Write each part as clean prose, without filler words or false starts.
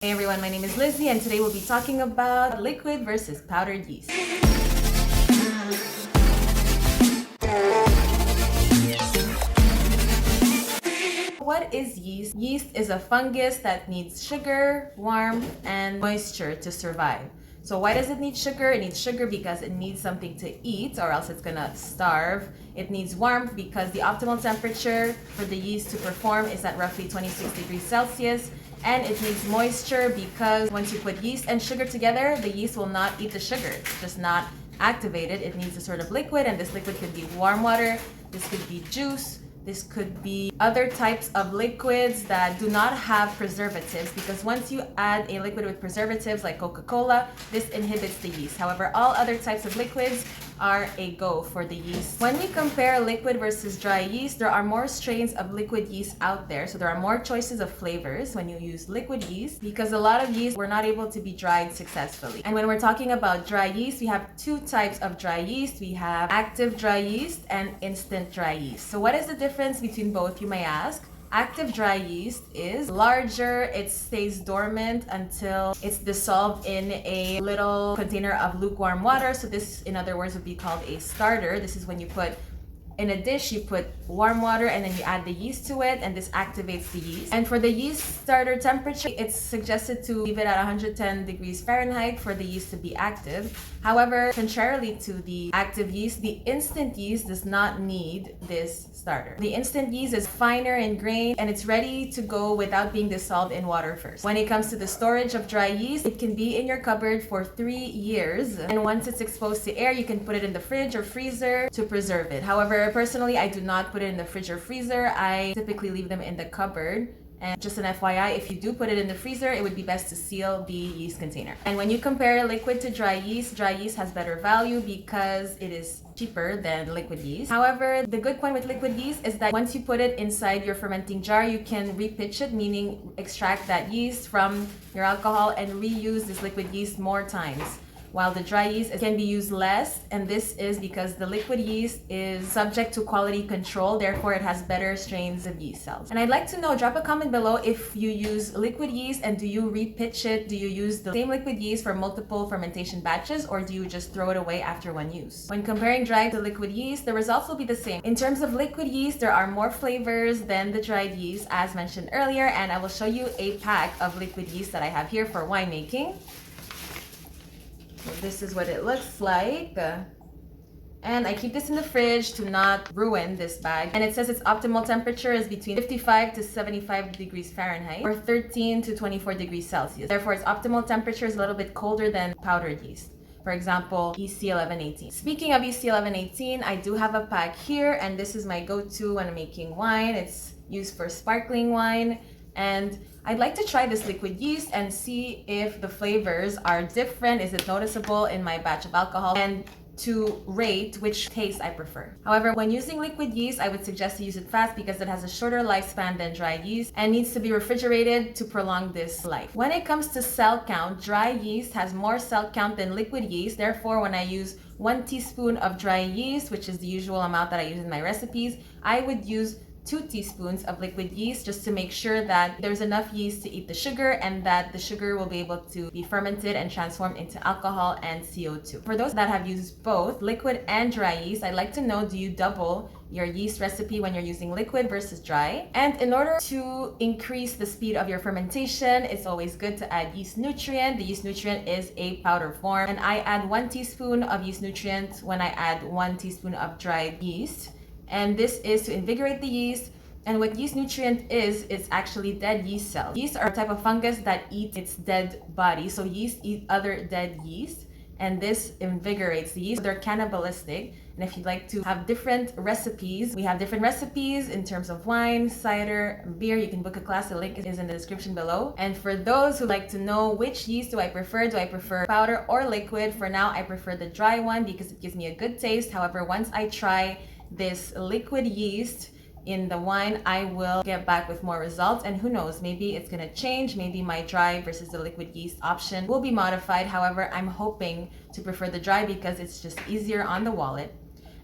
Hey everyone, my name is Lizzie and today we'll be talking about liquid versus powdered yeast. What is yeast? Yeast is a fungus that needs sugar, warmth, and moisture to survive. So why does it need sugar? It needs sugar because it needs something to eat or else it's gonna starve. It needs warmth because the optimal temperature for the yeast to perform is at roughly 26 degrees Celsius. And it needs moisture because once you put yeast and sugar together, the yeast will not eat the sugar. It's just not activated. It needs a sort of liquid, and this liquid could be warm water, this could be juice, this could be other types of liquids that do not have preservatives, because once you add a liquid with preservatives like Coca-Cola, this inhibits the yeast. However, all other types of liquids are a go for the yeast. When we compare liquid versus dry yeast, there are more strains of liquid yeast out there. So there are more choices of flavors when you use liquid yeast, because a lot of yeast were not able to be dried successfully. And when we're talking about dry yeast, we have two types of dry yeast. We have active dry yeast and instant dry yeast. So what is the difference between both, you may ask? Active dry yeast is larger. It stays dormant until it's dissolved in a little container of lukewarm water. So this, in other words, would be called a starter. This is when you put in a dish, you put warm water and then you add the yeast to it, and this activates the yeast. And for the yeast starter temperature, it's suggested to leave it at 110 degrees Fahrenheit for the yeast to be active. However, contrarily to the active yeast, the instant yeast does not need this starter. The instant yeast is finer in grain and it's ready to go without being dissolved in water first. When it comes to the storage of dry yeast, it can be in your cupboard for 3 years. And once it's exposed to air, you can put it in the fridge or freezer to preserve it. However, personally, I do not put it in the fridge or freezer. I typically leave them in the cupboard. And just an FYI, if you do put it in the freezer, it would be best to seal the yeast container. And when you compare liquid to dry yeast has better value because it is cheaper than liquid yeast. However, the good point with liquid yeast is that once you put it inside your fermenting jar, you can repitch it, meaning extract that yeast from your alcohol and reuse this liquid yeast more times. While the dry yeast can be used less, and this is because the liquid yeast is subject to quality control, therefore it has better strains of yeast cells. And I'd like to know, drop a comment below if you use liquid yeast and do you repitch it? Do you use the same liquid yeast for multiple fermentation batches, or do you just throw it away after one use? When comparing dry to liquid yeast, the results will be the same. In terms of liquid yeast, there are more flavors than the dried yeast as mentioned earlier, and I will show you a pack of liquid yeast that I have here for winemaking. So this is what it looks like. And I keep this in the fridge to not ruin this bag. And it says its optimal temperature is between 55 to 75 degrees Fahrenheit or 13 to 24 degrees Celsius. Therefore, its optimal temperature is a little bit colder than powdered yeast. For example, EC1118. Speaking of EC1118, I do have a pack here, and this is my go-to when I'm making wine. It's used for sparkling wine. And I'd like to try this liquid yeast and see if the flavors are different. Is it noticeable in my batch of alcohol? And to rate which taste I prefer. However, when using liquid yeast, I would suggest to use it fast because it has a shorter lifespan than dry yeast and needs to be refrigerated to prolong this life. When it comes to cell count, dry yeast has more cell count than liquid yeast. Therefore, when I use 1 teaspoon of dry yeast, which is the usual amount that I use in my recipes, I would use 2 teaspoons of liquid yeast just to make sure that there's enough yeast to eat the sugar and that the sugar will be able to be fermented and transformed into alcohol and CO2. For those that have used both liquid and dry yeast, I'd like to know, do you double your yeast recipe when you're using liquid versus dry? And in order to increase the speed of your fermentation, it's always good to add yeast nutrient. The yeast nutrient is a powder form, and I add 1 teaspoon of yeast nutrient when I add 1 teaspoon of dried yeast. And this is to invigorate the yeast. And what yeast nutrient is, it's actually dead yeast cells. Yeast are a type of fungus that eats its dead body. So yeast eat other dead yeast, and this invigorates the yeast. They're cannibalistic. And if you'd like to have different recipes, we have different recipes in terms of wine, cider, beer. You can book a class. The link is in the description below. And for those who like to know which yeast do I prefer powder or liquid? For now, I prefer the dry one because it gives me a good taste. However, once I try this liquid yeast in the wine, I will get back with more results, and who knows, maybe it's gonna change. Maybe my dry versus the liquid yeast option will be modified. However, I'm hoping to prefer the dry because it's just easier on the wallet.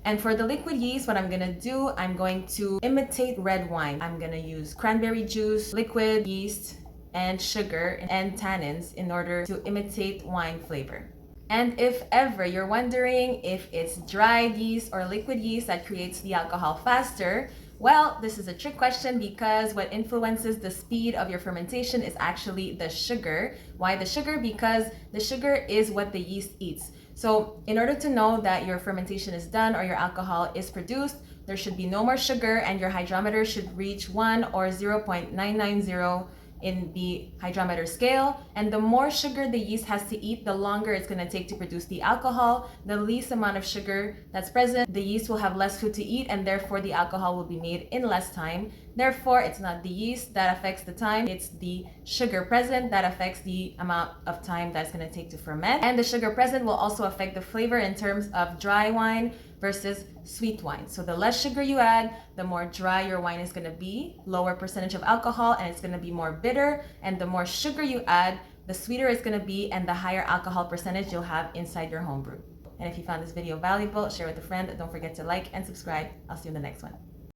And for the liquid yeast, what I'm gonna do, I'm going to imitate red wine. I'm gonna use cranberry juice, liquid yeast, and sugar and tannins in order to imitate wine flavor. And if ever you're wondering if it's dried yeast or liquid yeast that creates the alcohol faster, well, this is a trick question because what influences the speed of your fermentation is actually the sugar. Why the sugar? Because the sugar is what the yeast eats. So in order to know that your fermentation is done or your alcohol is produced, there should be no more sugar and your hydrometer should reach 1 or 0.990 in the hydrometer scale. And the more sugar the yeast has to eat, the longer it's going to take to produce the alcohol. The least amount of sugar that's present, the yeast will have less food to eat, and therefore the alcohol will be made in less time. Therefore, it's not the yeast that affects the time, it's the sugar present that affects the amount of time that's going to take to ferment. And the sugar present will also affect the flavor in terms of dry wine versus sweet wine. So the less sugar you add, the more dry your wine is going to be, lower percentage of alcohol, and it's going to be more bitter. And the more sugar you add, the sweeter it's going to be and the higher alcohol percentage you'll have inside your homebrew. And if you found this video valuable, share with a friend. Don't forget to like and subscribe. I'll see you in the next one.